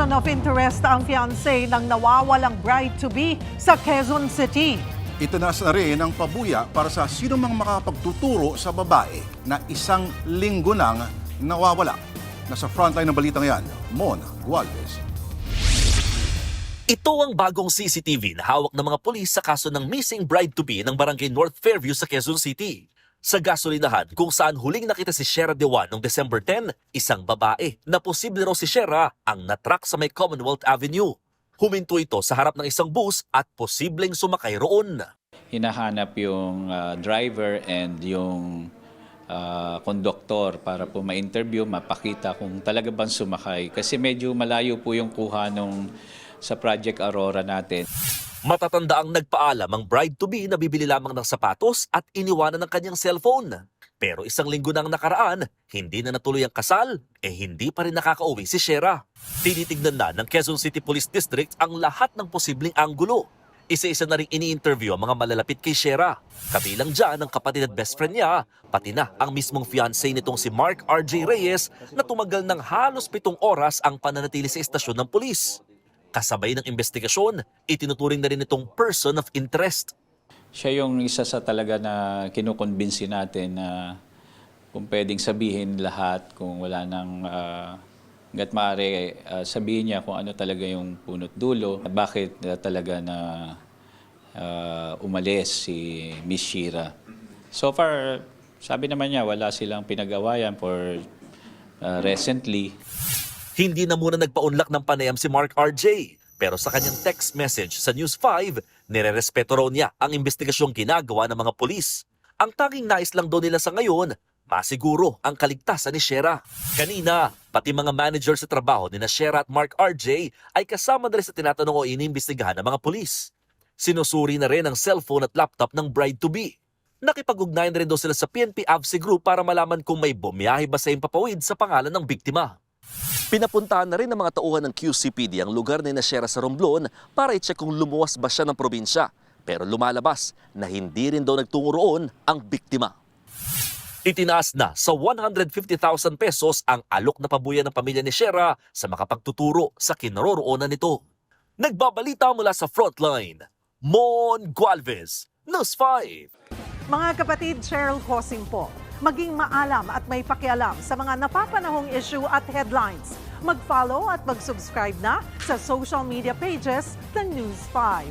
person of interest ang fiancé ng nawawalang bride-to-be sa Quezon City. Itanas na rin ang pabuya para sa sinumang makapagtuturo sa babae na 1 linggo nang nawawala. Nasa frontline ng balitang yan, Mon Gualvez. Ito ang bagong CCTV na hawak ng mga pulis sa kaso ng missing bride-to-be ng Barangay North Fairview sa Quezon City. Sa gasolinahan kung saan huling nakita si Shera Dewan noong December 10, isang babae na posible raw si Shera ang natrack sa may Commonwealth Avenue. Huminto ito sa harap ng isang bus at posibleng sumakay roon. Hinahanap yung driver and yung konduktor para po ma-interview, mapakita kung talaga bang sumakay. Kasi medyo malayo po yung kuha nung sa Project Aurora natin. Matatanda ang nagpaalam ang bride-to-be na bibili lamang ng sapatos at iniwanan ng kanyang cellphone. Pero 1 linggo nang nakaraan, hindi na natuloy ang kasal, hindi pa rin nakakauwi si Shera. Tinitignan na ng Quezon City Police District ang lahat ng posibleng anggulo. Isa-isa na rin ini-interview ang mga malalapit kay Shera. Kabilang dyan ang kapatid at best friend niya, pati na ang mismong fiancé nitong si Mark R.J. Reyes na tumagal ng halos 7 oras ang pananatili sa estasyon ng pulis. Kasabay ng investigasyon, itinuturing na rin itong person of interest. Siya yung isa sa talaga na kinukonbinsi natin na kung pwedeng sabihin lahat, kung wala nang hanggat maaari sabihin niya kung ano talaga yung punot dulo, bakit talaga na umalis si Miss Shera. So far, sabi naman niya wala silang pinag-awayan for recently. Hindi na muna nagpaunlak ng panayam si Mark R.J. Pero sa kanyang text message sa News 5, nirerespeto raw niya ang investigasyong ginagawa ng mga pulis. Ang tanging nais lang daw nila sa ngayon, masiguro ang kaligtasan ni Shera. Kanina, pati mga manager sa trabaho ni Shera at Mark R.J. ay kasama na rin sa tinatanong o iniimbestigahan ng mga pulis. Sinusuri na rin ang cellphone at laptop ng bride-to-be. Nakipag-ugnayan rin daw sila sa PNP AVSI Group para malaman kung may bumiyahe ba sa impapawid sa pangalan ng biktima. Pinapuntahan na rin ng mga tauhan ng QCPD ang lugar ni Shera sa Romblon para i-check kung lumuwas ba siya ng probinsya. Pero lumalabas na hindi rin daw nagtungo roon ang biktima. Itinaas na sa 150,000 pesos ang alok na pabuya ng pamilya ni Shera sa makapagtuturo sa kinaroroonan nito. Nagbabalita mula sa Frontline, Mon Gualvez, News 5. Mga kapatid, Cheryl Cosing po. Maging maalam at may pakialam sa mga napapanahong issue at headlines. Mag-follow at mag-subscribe na sa social media pages ng News 5.